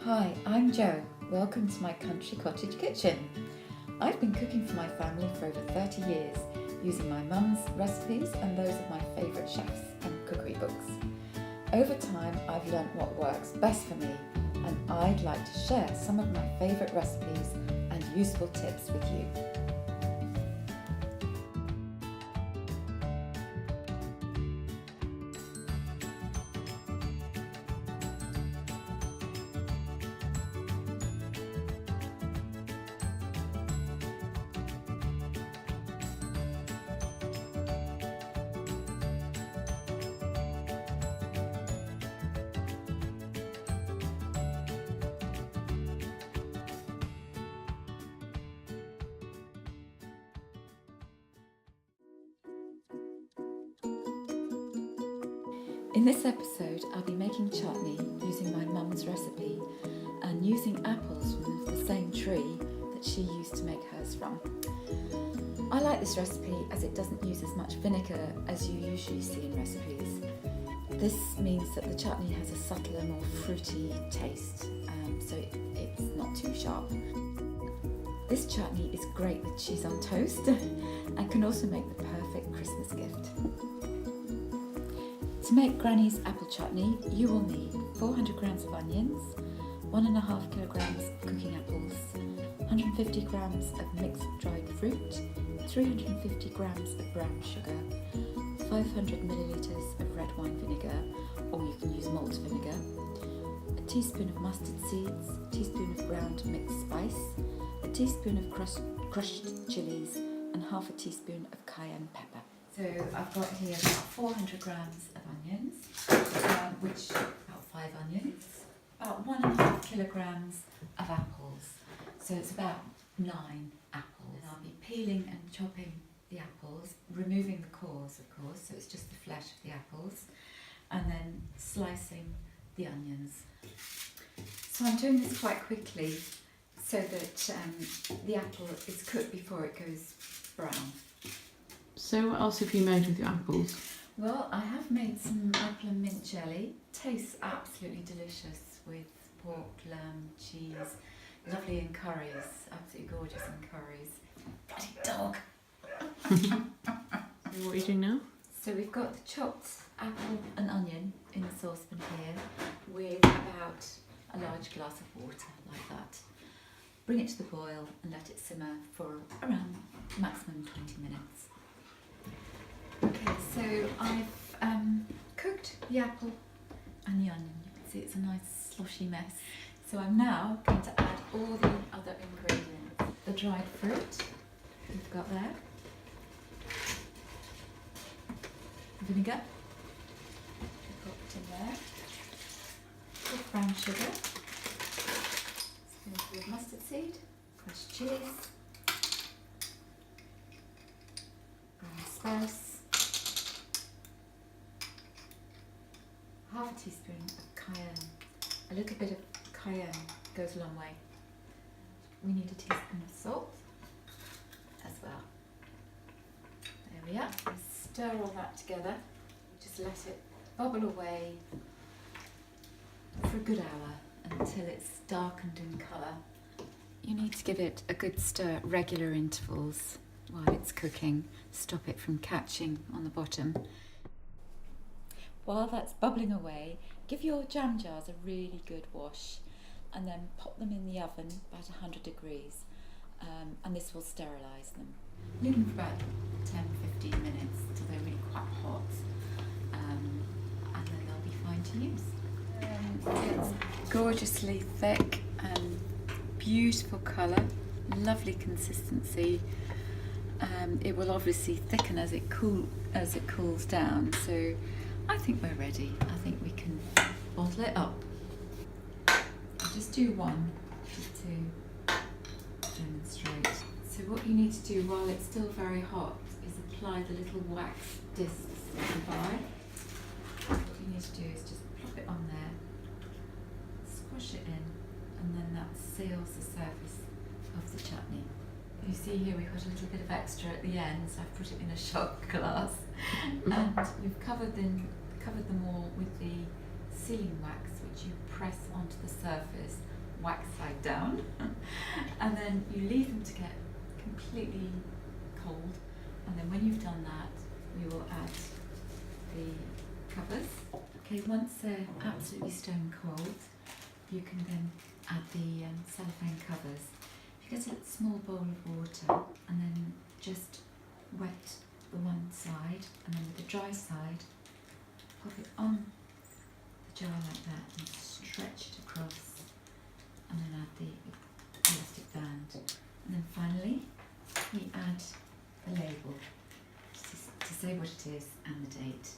Hi, I'm Jo. Welcome to my country cottage kitchen. I've been cooking for my family for over 30 years, using my mum's recipes and those of my favourite chefs and cookery books. Over time, I've learnt what works best for me, and I'd like to share some of my favourite recipes and useful tips with you. In this episode, I'll be making chutney using my mum's recipe and using apples from the same tree that she used to make hers from. I like this recipe as it doesn't use as much vinegar as you usually see in recipes. This means that the chutney has a subtler, more fruity taste, so it's not too sharp. This chutney is great with cheese on toast and can also make the perfect Christmas gift. To make Granny's apple chutney, you will need 400 grams of onions, 1.5 kilograms of cooking apples, 150 grams of mixed dried fruit, 350 grams of brown sugar, 500 millilitres of red wine vinegar, or you can use malt vinegar, a teaspoon of mustard seeds, a teaspoon of ground mixed spice, a teaspoon of crushed chillies, and half a teaspoon of cayenne pepper. So I've got here about 400 grams of onions, which about 5 onions, about 1.5 kilograms of apples, so it's about 9 apples. And I'll be peeling and chopping the apples, removing the cores of course, so it's just the flesh of the apples, and then slicing the onions. So I'm doing this quite quickly so that the apple is cooked before it goes brown. So what else have you made with your apples? Well, I have made some apple and mint jelly. Tastes absolutely delicious with pork, lamb, cheese. Lovely in curries. Absolutely gorgeous in curries. Bloody dog! What are you doing now? So we've got the chopped apple and onion in the saucepan here with about a large glass of water, like that. Bring it to the boil and let it simmer for around maximum 20 minutes. Okay, so I've cooked the apple and the onion. You can see it's a nice sloshy mess. So I'm now going to add all the other ingredients. The dried fruit we've got there. Vinegar. We've got it in there. With brown sugar. Spoonful of mustard seed. Crushed chilies. Brown spice. Half a teaspoon of cayenne. A little bit of cayenne goes a long way. We need a teaspoon of salt as well. There we are. Stir all that together. Just let it bubble away for a good hour until it's darkened in colour. You need to give it a good stir at regular intervals while it's cooking. Stop it from catching on the bottom. While that's bubbling away, give your jam jars a really good wash and then pop them in the oven about 100 degrees and this will sterilise them. Leave them for about 10-15 minutes until they're really quite hot and then they'll be fine to use. It's gorgeously thick and beautiful colour, lovely consistency. It will obviously thicken as it cools down, so I think we're ready. I think we can bottle it up. I'll just do one just to demonstrate. So what you need to do while it's still very hot is apply the little wax discs that you buy. What you need to do is just plop it on there, squash it in, and then that seals the surface of the chutney. You see here we've got a little bit of extra at the end, so I've put it in a shot glass. And we've covered them all with the sealing wax, which you press onto the surface wax side down, and then you leave them to get completely cold, and then when you've done that, we will add the covers. Okay, once they're absolutely stone cold, you can then add the cellophane covers. You get a small bowl of water and then just wet the one side, and then with the dry side, pop it on the jar like that and stretch it across, and then add the elastic band. And then finally, we add the label to say what it is and the date.